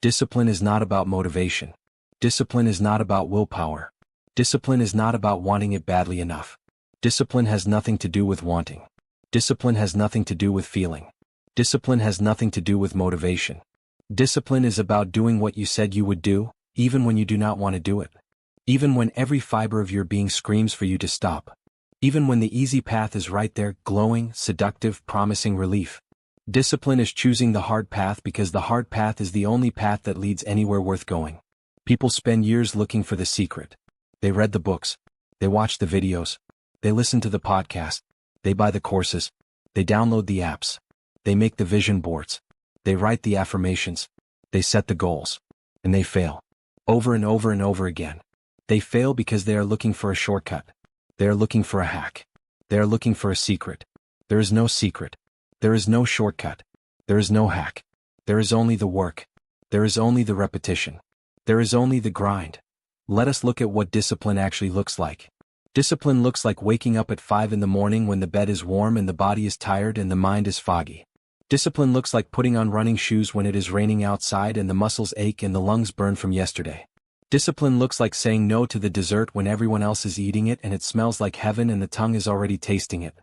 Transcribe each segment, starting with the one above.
Discipline is not about motivation. Discipline is not about willpower. Discipline is not about wanting it badly enough. Discipline has nothing to do with wanting. Discipline has nothing to do with feeling. Discipline has nothing to do with motivation. Discipline is about doing what you said you would do, even when you do not want to do it. Even when every fiber of your being screams for you to stop. Even when the easy path is right there, glowing, seductive, promising relief. Discipline is choosing the hard path because the hard path is the only path that leads anywhere worth going. People spend years looking for the secret. They read the books. They watch the videos. They listen to the podcast. They buy the courses. They download the apps. They make the vision boards. They write the affirmations. They set the goals. And they fail. Over and over and over again. They fail because they are looking for a shortcut. They are looking for a hack. They are looking for a secret. There is no secret. There is no shortcut. There is no hack. There is only the work. There is only the repetition. There is only the grind. Let us look at what discipline actually looks like. Discipline looks like waking up at 5 in the morning when the bed is warm and the body is tired and the mind is foggy. Discipline looks like putting on running shoes when it is raining outside and the muscles ache and the lungs burn from yesterday. Discipline looks like saying no to the dessert when everyone else is eating it and it smells like heaven and the tongue is already tasting it.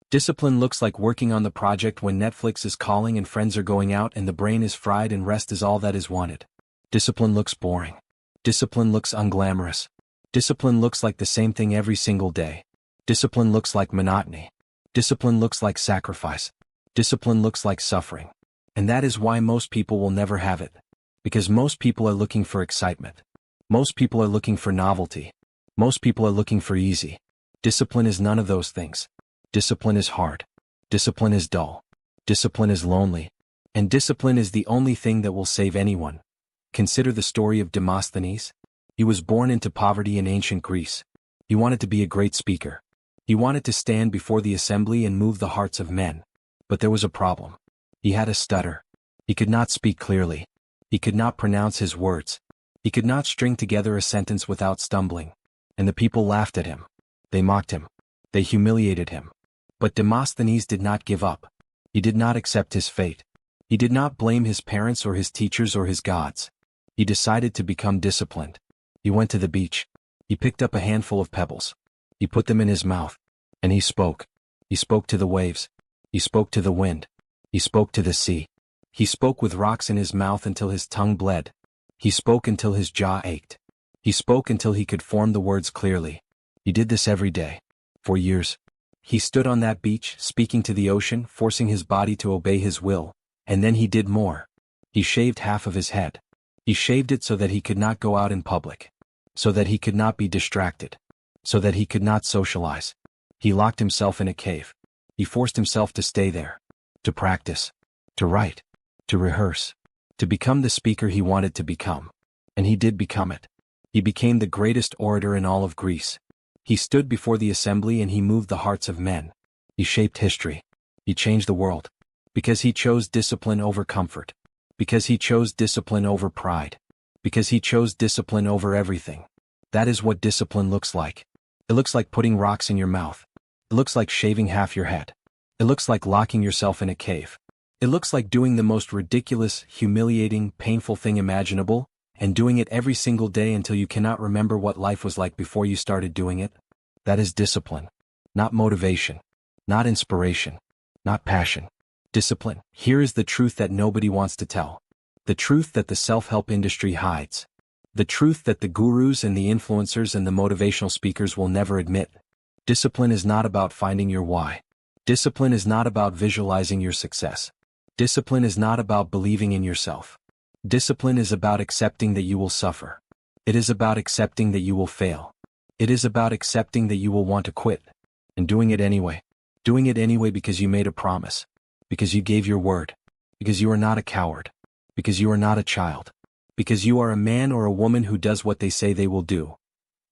Discipline looks like working on the project when Netflix is calling and friends are going out and the brain is fried and rest is all that is wanted. Discipline looks boring. Discipline looks unglamorous. Discipline looks like the same thing every single day. Discipline looks like monotony. Discipline looks like sacrifice. Discipline looks like suffering. And that is why most people will never have it. Because most people are looking for excitement. Most people are looking for novelty. Most people are looking for easy. Discipline is none of those things. Discipline is hard. Discipline is dull. Discipline is lonely. And discipline is the only thing that will save anyone. Consider the story of Demosthenes. He was born into poverty in ancient Greece. He wanted to be a great speaker. He wanted to stand before the assembly and move the hearts of men. But there was a problem. He had a stutter. He could not speak clearly. He could not pronounce his words. He could not string together a sentence without stumbling. And the people laughed at him. They mocked him. They humiliated him. But Demosthenes did not give up. He did not accept his fate. He did not blame his parents or his teachers or his gods. He decided to become disciplined. He went to the beach. He picked up a handful of pebbles. He put them in his mouth. And he spoke. He spoke to the waves. He spoke to the wind. He spoke to the sea. He spoke with rocks in his mouth until his tongue bled. He spoke until his jaw ached. He spoke until he could form the words clearly. He did this every day. For years. He stood on that beach, speaking to the ocean, forcing his body to obey his will. And then he did more. He shaved half of his head. He shaved it so that he could not go out in public. So that he could not be distracted. So that he could not socialize. He locked himself in a cave. He forced himself to stay there. To practice. To write. To rehearse. To become the speaker he wanted to become. And he did become it. He became the greatest orator in all of Greece. He stood before the assembly and he moved the hearts of men. He shaped history. He changed the world. Because he chose discipline over comfort. Because he chose discipline over pride. Because he chose discipline over everything. That is what discipline looks like. It looks like putting rocks in your mouth. It looks like shaving half your head. It looks like locking yourself in a cave. It looks like doing the most ridiculous, humiliating, painful thing imaginable, and doing it every single day until you cannot remember what life was like before you started doing it. That is discipline. Not motivation. Not inspiration. Not passion. Discipline. Here is the truth that nobody wants to tell. The truth that the self-help industry hides. The truth that the gurus and the influencers and the motivational speakers will never admit. Discipline is not about finding your why. Discipline is not about visualizing your success. Discipline is not about believing in yourself. Discipline is about accepting that you will suffer. It is about accepting that you will fail. It is about accepting that you will want to quit. And doing it anyway. Doing it anyway because you made a promise. Because you gave your word. Because you are not a coward. Because you are not a child. Because you are a man or a woman who does what they say they will do.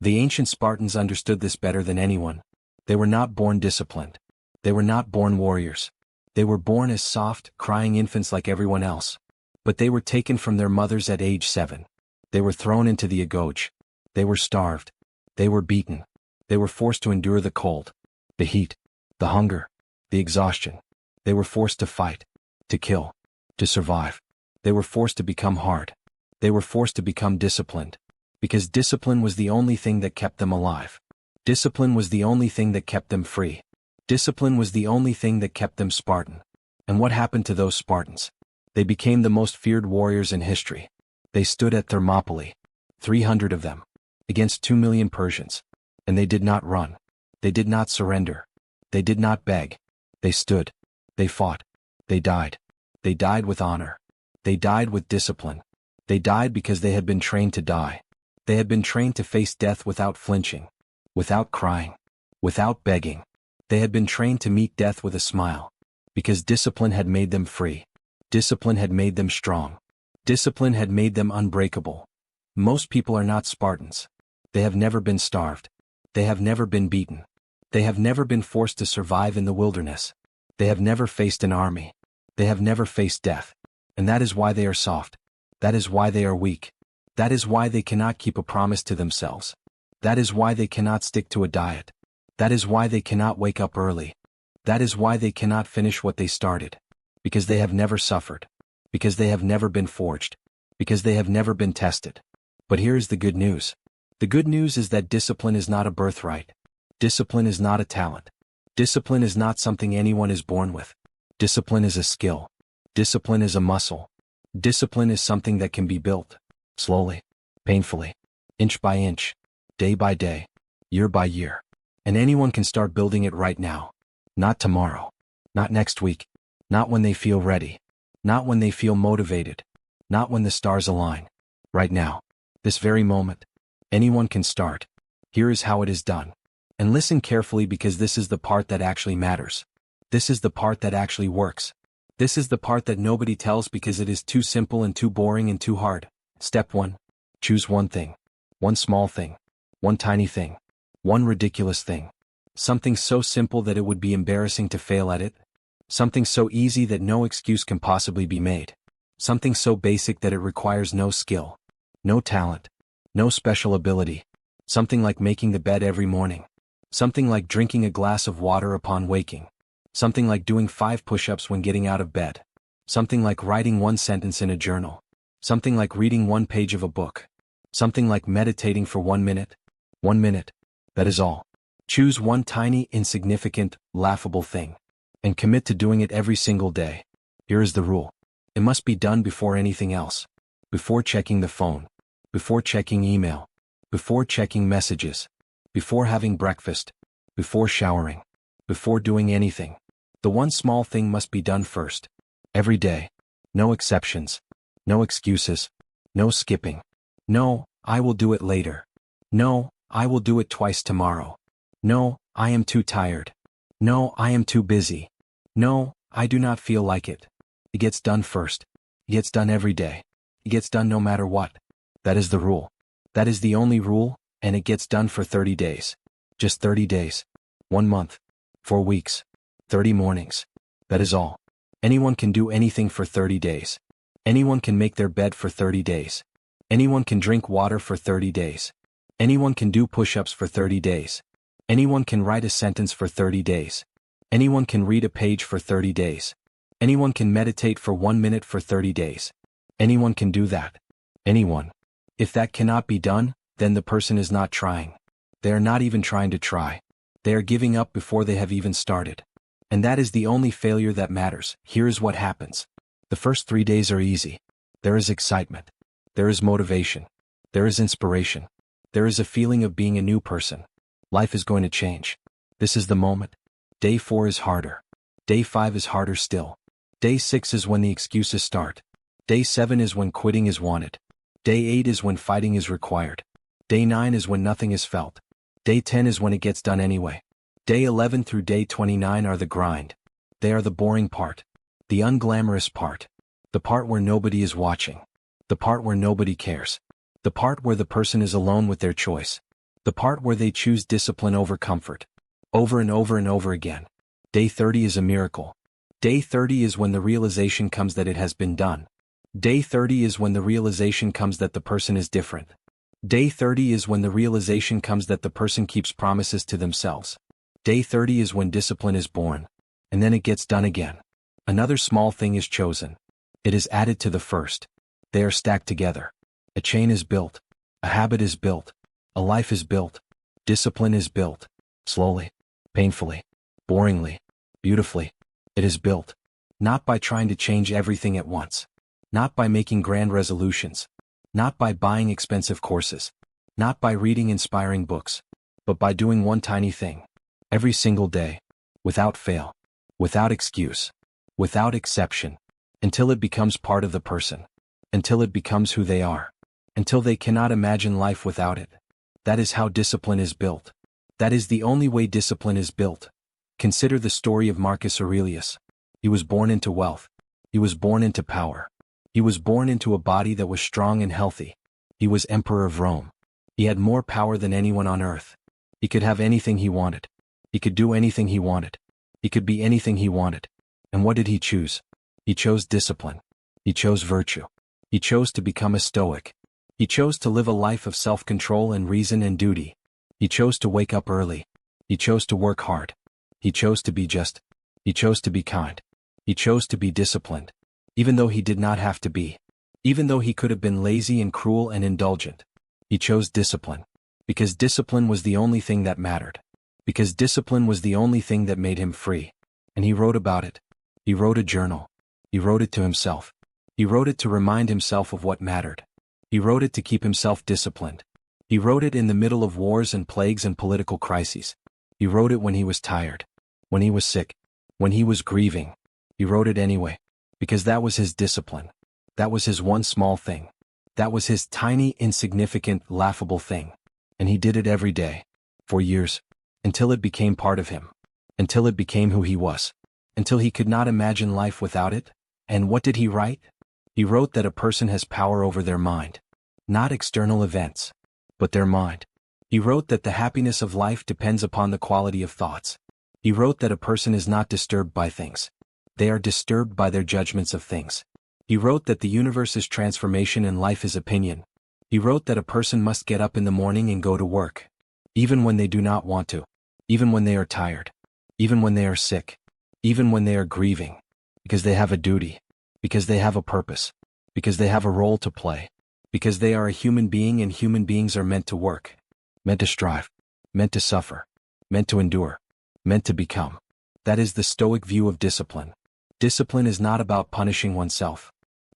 The ancient Spartans understood this better than anyone. They were not born disciplined. They were not born warriors. They were born as soft, crying infants like everyone else. But they were taken from their mothers at age 7. They were thrown into the agoge. They were starved. They were beaten. They were forced to endure the cold, the heat, the hunger, the exhaustion. They were forced to fight, to kill, to survive. They were forced to become hard. They were forced to become disciplined. Because discipline was the only thing that kept them alive. Discipline was the only thing that kept them free. Discipline was the only thing that kept them Spartan. And what happened to those Spartans? They became the most feared warriors in history. They stood at Thermopylae, 300 of them, against 2 million Persians. And they did not run. They did not surrender. They did not beg. They stood. They fought. They died. They died with honor. They died with discipline. They died because they had been trained to die. They had been trained to face death without flinching, without crying, without begging. They had been trained to meet death with a smile. Because discipline had made them free. Discipline had made them strong. Discipline had made them unbreakable. Most people are not Spartans. They have never been starved. They have never been beaten. They have never been forced to survive in the wilderness. They have never faced an army. They have never faced death. And that is why they are soft. That is why they are weak. That is why they cannot keep a promise to themselves. That is why they cannot stick to a diet. That is why they cannot wake up early. That is why they cannot finish what they started. Because they have never suffered. Because they have never been forged. Because they have never been tested. But here is the good news. The good news is that discipline is not a birthright. Discipline is not a talent. Discipline is not something anyone is born with. Discipline is a skill. Discipline is a muscle. Discipline is something that can be built. Slowly. Painfully. Inch by inch. Day by day. Year by year. And anyone can start building it right now. Not tomorrow. Not next week. Not when they feel ready. Not when they feel motivated. Not when the stars align. Right now. This very moment. Anyone can start. Here is how it is done. And listen carefully because this is the part that actually matters. This is the part that actually works. This is the part that nobody tells because it is too simple and too boring and too hard. Step 1. Choose one thing. One small thing. One tiny thing. One ridiculous thing. Something so simple that it would be embarrassing to fail at it. Something so easy that no excuse can possibly be made. Something so basic that it requires no skill. No talent. No special ability. Something like making the bed every morning. Something like drinking a glass of water upon waking. Something like doing 5 push-ups when getting out of bed. Something like writing 1 sentence in a journal. Something like reading 1 page of a book. Something like meditating for 1 minute. 1 minute. That is all. Choose one tiny, insignificant, laughable thing. And commit to doing it every single day. Here is the rule. It must be done before anything else. Before checking the phone. Before checking email. Before checking messages. Before having breakfast. Before showering. Before doing anything. The one small thing must be done first. Every day. No exceptions. No excuses. No skipping. No, I will do it later. No, I will do it twice tomorrow. No, I am too tired. No, I am too busy. No, I do not feel like it. It gets done first. It gets done every day. It gets done no matter what. That is the rule. That is the only rule, and it gets done for 30 days. Just 30 days. 1 month. 4 weeks. 30 mornings. That is all. Anyone can do anything for 30 days. Anyone can make their bed for 30 days. Anyone can drink water for 30 days. Anyone can do push-ups for 30 days. Anyone can write a sentence for 30 days. Anyone can read a page for 30 days. Anyone can meditate for 1 minute for 30 days. Anyone can do that. Anyone. If that cannot be done, then the person is not trying. They are not even trying to try. They are giving up before they have even started. And that is the only failure that matters. Here is what happens. The first 3 days are easy. There is excitement. There is motivation. There is inspiration. There is a feeling of being a new person. Life is going to change. This is the moment. Day 4 is harder. Day 5 is harder still. Day 6 is when the excuses start. Day 7 is when quitting is wanted. Day 8 is when fighting is required. Day 9 is when nothing is felt. Day 10 is when it gets done anyway. Day 11 through day 29 are the grind. They are the boring part. The unglamorous part. The part where nobody is watching. The part where nobody cares. The part where the person is alone with their choice. The part where they choose discipline over comfort. Over and over and over again. Day 30 is a miracle. Day 30 is when the realization comes that it has been done. Day 30 is when the realization comes that the person is different. Day 30 is when the realization comes that the person keeps promises to themselves. Day 30 is when discipline is born. And then it gets done again. Another small thing is chosen. It is added to the first. They are stacked together. A chain is built. A habit is built. A life is built. Discipline is built. Slowly, painfully, boringly, beautifully. It is built. Not by trying to change everything at once. Not by making grand resolutions. Not by buying expensive courses. Not by reading inspiring books. But by doing one tiny thing. Every single day. Without fail. Without excuse. Without exception. Until it becomes part of the person. Until it becomes who they are. Until they cannot imagine life without it. That is how discipline is built. That is the only way discipline is built. Consider the story of Marcus Aurelius. He was born into wealth. He was born into power. He was born into a body that was strong and healthy. He was emperor of Rome. He had more power than anyone on earth. He could have anything he wanted. He could do anything he wanted. He could be anything he wanted. And what did he choose? He chose discipline. He chose virtue. He chose to become a Stoic. He chose to live a life of self-control and reason and duty. He chose to wake up early. He chose to work hard. He chose to be just. He chose to be kind. He chose to be disciplined. Even though he did not have to be. Even though he could have been lazy and cruel and indulgent. He chose discipline. Because discipline was the only thing that mattered. Because discipline was the only thing that made him free. And he wrote about it. He wrote a journal. He wrote it to himself. He wrote it to remind himself of what mattered. He wrote it to keep himself disciplined. He wrote it in the middle of wars and plagues and political crises. He wrote it when he was tired. When he was sick. When he was grieving. He wrote it anyway. Because that was his discipline. That was his one small thing. That was his tiny, insignificant, laughable thing. And he did it every day. For years. Until it became part of him. Until it became who he was. Until he could not imagine life without it. And what did he write? He wrote that a person has power over their mind. Not external events. But their mind. He wrote that the happiness of life depends upon the quality of thoughts. He wrote that a person is not disturbed by things. They are disturbed by their judgments of things. He wrote that the universe is transformation and life is opinion. He wrote that a person must get up in the morning and go to work. Even when they do not want to. Even when they are tired. Even when they are sick. Even when they are grieving. Because they have a duty. Because they have a purpose. Because they have a role to play. Because they are a human being and human beings are meant to work. Meant to strive. Meant to suffer. Meant to endure. Meant to become. That is the Stoic view of discipline. Discipline is not about punishing oneself.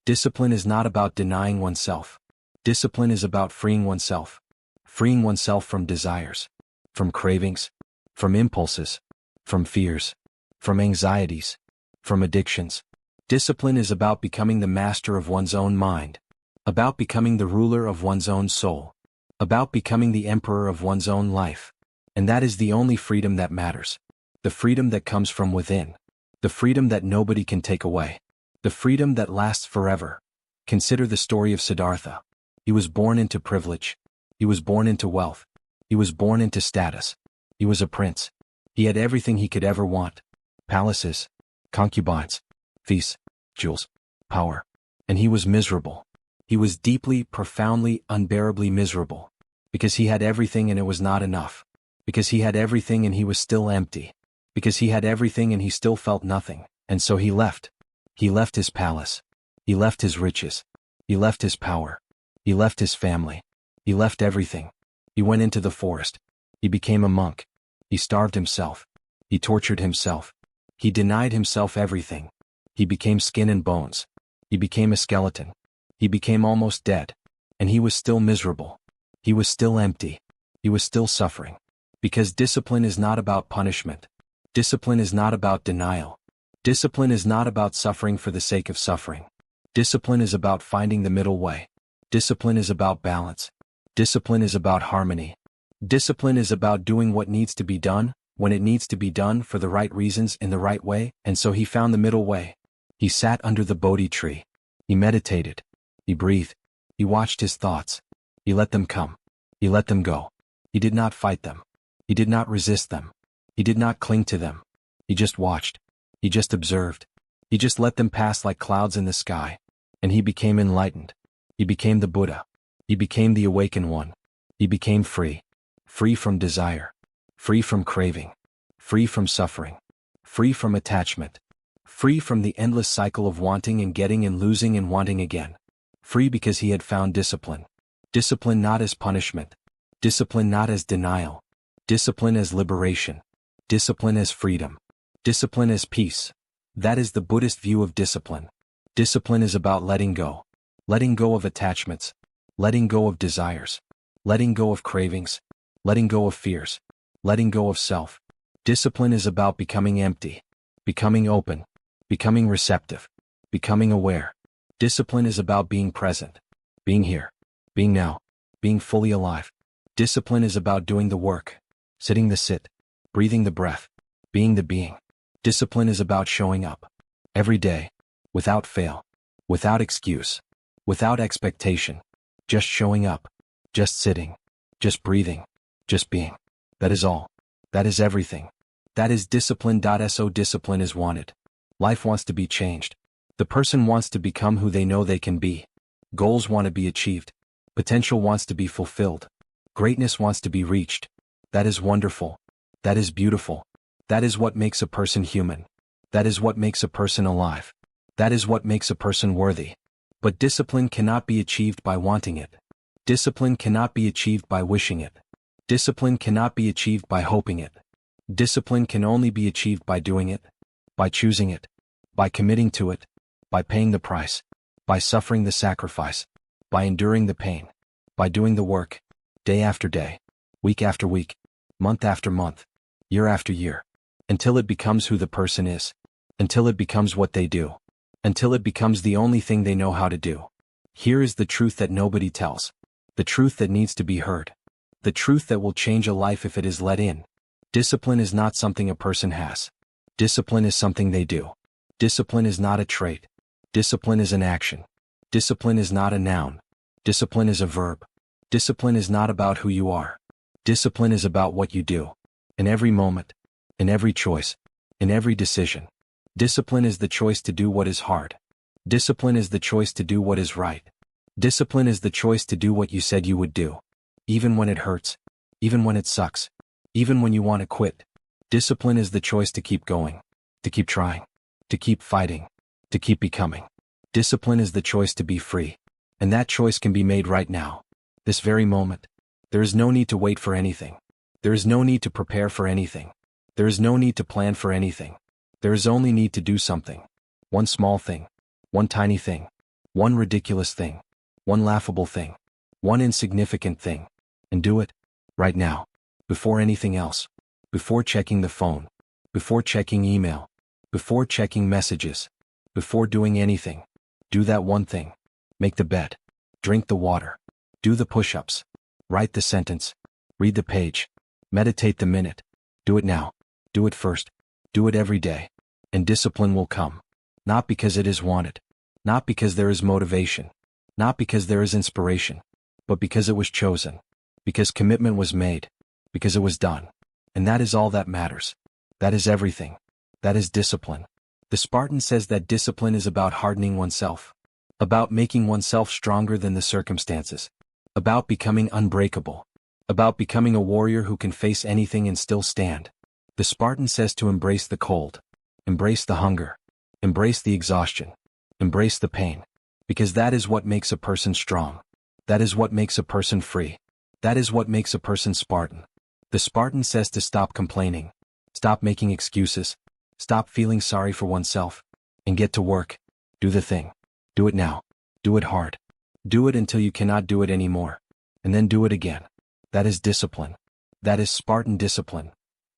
Discipline is not about denying oneself. Discipline is about freeing oneself. Freeing oneself from desires. From cravings. From impulses. From fears. From anxieties. From addictions. Discipline is about becoming the master of one's own mind. About becoming the ruler of one's own soul. About becoming the emperor of one's own life. And that is the only freedom that matters. The freedom that comes from within. The freedom that nobody can take away. The freedom that lasts forever. Consider the story of Siddhartha. He was born into privilege. He was born into wealth. He was born into status. He was a prince. He had everything he could ever want. Palaces. Concubines. Feasts. Jewels. Power. And he was miserable. He was deeply, profoundly, unbearably miserable. Because he had everything and it was not enough. Because he had everything and he was still empty. Because he had everything and he still felt nothing, and so he left. He left his palace. He left his riches. He left his power. He left his family. He left everything. He went into the forest. He became a monk. He starved himself. He tortured himself. He denied himself everything. He became skin and bones. He became a skeleton. He became almost dead. And he was still miserable. He was still empty. He was still suffering. Because discipline is not about punishment. Discipline is not about denial. Discipline is not about suffering for the sake of suffering. Discipline is about finding the middle way. Discipline is about balance. Discipline is about harmony. Discipline is about doing what needs to be done, when it needs to be done for the right reasons in the right way, and so he found the middle way. He sat under the Bodhi tree. He meditated. He breathed. He watched his thoughts. He let them come. He let them go. He did not fight them. He did not resist them. He did not cling to them. He just watched. He just observed. He just let them pass like clouds in the sky. And he became enlightened. He became the Buddha. He became the awakened one. He became free. Free from desire. Free from craving. Free from suffering. Free from attachment. Free from the endless cycle of wanting and getting and losing and wanting again. Free because he had found discipline. Discipline not as punishment. Discipline not as denial. Discipline as liberation. Discipline as freedom. Discipline as peace. That is the Buddhist view of discipline. Discipline is about letting go. Letting go of attachments. Letting go of desires. Letting go of cravings. Letting go of fears. Letting go of self. Discipline is about becoming empty. Becoming open. Becoming receptive. Becoming aware. Discipline is about being present. Being here. Being now. Being fully alive. Discipline is about doing the work. Sitting the sit. Breathing the breath. Being the being. Discipline is about showing up. Every day. Without fail. Without excuse. Without expectation. Just showing up. Just sitting. Just breathing. Just being. That is all. That is everything. That is discipline. So discipline is wanted. Life wants to be changed. The person wants to become who they know they can be. Goals want to be achieved. Potential wants to be fulfilled. Greatness wants to be reached. That is wonderful. That is beautiful. That is what makes a person human. That is what makes a person alive. That is what makes a person worthy. But discipline cannot be achieved by wanting it. Discipline cannot be achieved by wishing it. Discipline cannot be achieved by hoping it. Discipline can only be achieved by doing it, by choosing it, by committing to it, by paying the price, by suffering the sacrifice, by enduring the pain, by doing the work, day after day, week after week, month after month, year after year, until it becomes who the person is, until it becomes what they do, until it becomes the only thing they know how to do. Here is the truth that nobody tells, the truth that needs to be heard, the truth that will change a life if it is let in. Discipline is not something a person has. Discipline is something they do. Discipline is not a trait. Discipline is an action. Discipline is not a noun. Discipline is a verb. Discipline is not about who you are. Discipline is about what you do. In every moment, in every choice, in every decision. Discipline is the choice to do what is hard. Discipline is the choice to do what is right. Discipline is the choice to do what you said you would do. Even when it hurts. Even when it sucks. Even when you want to quit. Discipline is the choice to keep going. To keep trying. To keep fighting. To keep becoming. Discipline is the choice to be free. And that choice can be made right now. This very moment. There is no need to wait for anything. There is no need to prepare for anything. There is no need to plan for anything. There is only need to do something. One small thing. One tiny thing. One ridiculous thing. One laughable thing. One insignificant thing. And do it. Right now. Before anything else. Before checking the phone. Before checking email. Before checking messages. Before doing anything. Do that one thing. Make the bed. Drink the water. Do the push-ups. Write the sentence. Read the page. Meditate the minute. Do it now. Do it first. Do it every day. And discipline will come. Not because it is wanted. Not because there is motivation. Not because there is inspiration. But because it was chosen. Because commitment was made. Because it was done. And that is all that matters. That is everything. That is discipline. The Spartan says that discipline is about hardening oneself. About making oneself stronger than the circumstances. About becoming unbreakable. About becoming a warrior who can face anything and still stand. The Spartan says to embrace the cold. Embrace the hunger. Embrace the exhaustion. Embrace the pain. Because that is what makes a person strong. That is what makes a person free. That is what makes a person Spartan. The Spartan says to stop complaining. Stop making excuses. Stop feeling sorry for oneself. And get to work. Do the thing. Do it now. Do it hard. Do it until you cannot do it anymore. And then do it again. That is discipline. That is Spartan discipline.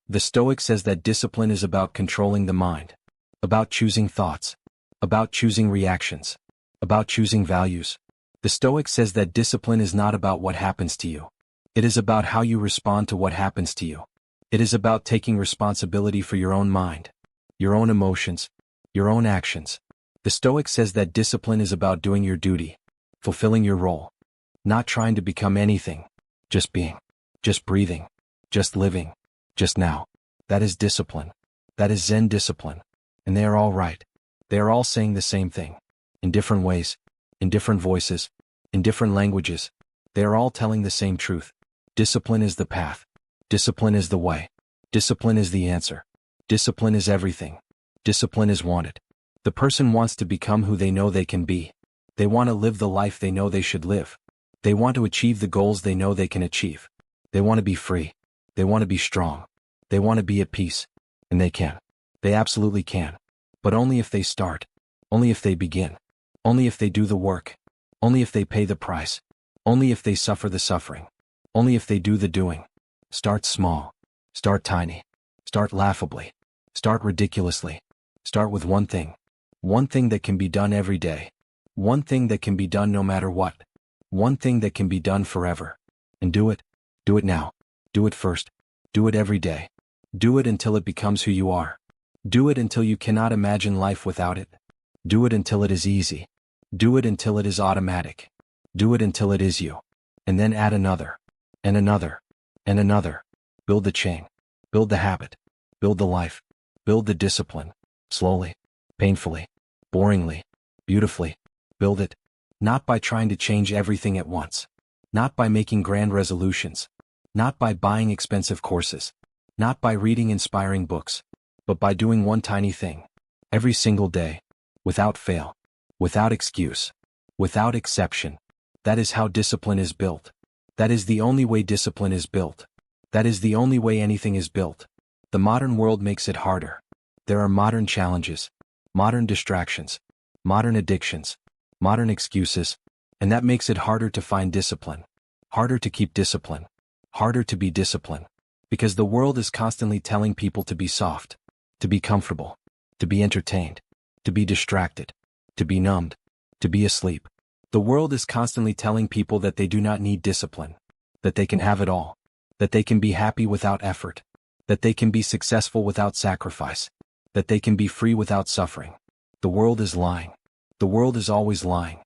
The Stoic says that discipline is about controlling the mind. About choosing thoughts. About choosing reactions. About choosing values. The Stoic says that discipline is not about what happens to you. It is about how you respond to what happens to you. It is about taking responsibility for your own mind, your own emotions, your own actions. The Stoic says that discipline is about doing your duty, fulfilling your role, not trying to become anything, just being, just breathing, just living, just now. That is discipline. That is Zen discipline. And they are all right. They are all saying the same thing. In different ways, in different voices, in different languages. They are all telling the same truth. Discipline is the path. Discipline is the way. Discipline is the answer. Discipline is everything. Discipline is wanted. The person wants to become who they know they can be. They want to live the life they know they should live. They want to achieve the goals they know they can achieve. They want to be free. They want to be strong. They want to be at peace. And they can. They absolutely can. But only if they start. Only if they begin. Only if they do the work. Only if they pay the price. Only if they suffer the suffering. Only if they do the doing. Start small. Start tiny. Start laughably. Start ridiculously. Start with one thing. One thing that can be done every day. One thing that can be done no matter what. One thing that can be done forever. And do it. Do it now. Do it first. Do it every day. Do it until it becomes who you are. Do it until you cannot imagine life without it. Do it until it is easy. Do it until it is automatic. Do it until it is you. And then add another. And another. And another. Build the chain. Build the habit. Build the life. Build the discipline. Slowly. Painfully. Boringly. Beautifully. Build it. Not by trying to change everything at once. Not by making grand resolutions. Not by buying expensive courses. Not by reading inspiring books. But by doing one tiny thing. Every single day. Without fail. Without excuse. Without exception. That is how discipline is built. That is the only way discipline is built. That is the only way anything is built. The modern world makes it harder. There are modern challenges. Modern distractions. Modern addictions. Modern excuses. And that makes it harder to find discipline. Harder to keep discipline. Harder to be disciplined. Because the world is constantly telling people to be soft. To be comfortable. To be entertained. To be distracted. To be numbed. To be asleep. The world is constantly telling people that they do not need discipline. That they can have it all. That they can be happy without effort. That they can be successful without sacrifice. That they can be free without suffering. The world is lying. The world is always lying.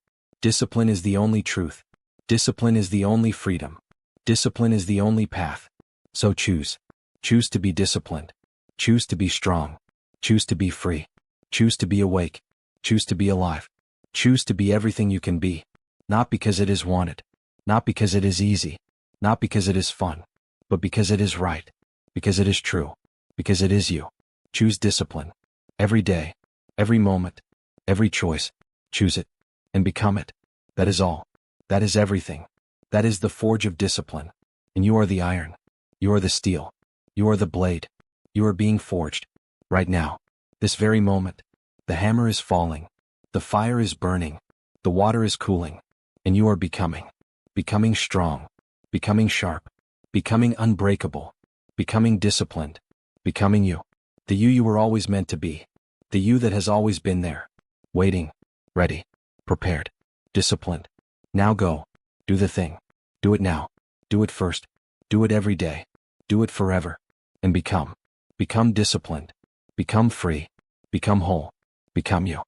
Discipline is the only truth. Discipline is the only freedom. Discipline is the only path. So choose. Choose to be disciplined. Choose to be strong. Choose to be free. Choose to be awake. Choose to be alive. Choose to be everything you can be. Not because it is wanted. Not because it is easy. Not because it is fun. But because it is right. Because it is true. Because it is you. Choose discipline. Every day. Every moment. Every choice. Choose it. And become it. That is all. That is everything. That is the forge of discipline. And you are the iron. You are the steel. You are the blade. You are being forged. Right now. This very moment. The hammer is falling. The fire is burning. The water is cooling. And you are becoming. Becoming strong. Becoming sharp. Becoming unbreakable. Becoming disciplined. Becoming you. The you were always meant to be. The you that has always been there. Waiting. Ready. Prepared. Disciplined. Now go. Do the thing. Do it now. Do it first. Do it every day. Do it forever. And become. Become disciplined. Become free. Become whole. Become you.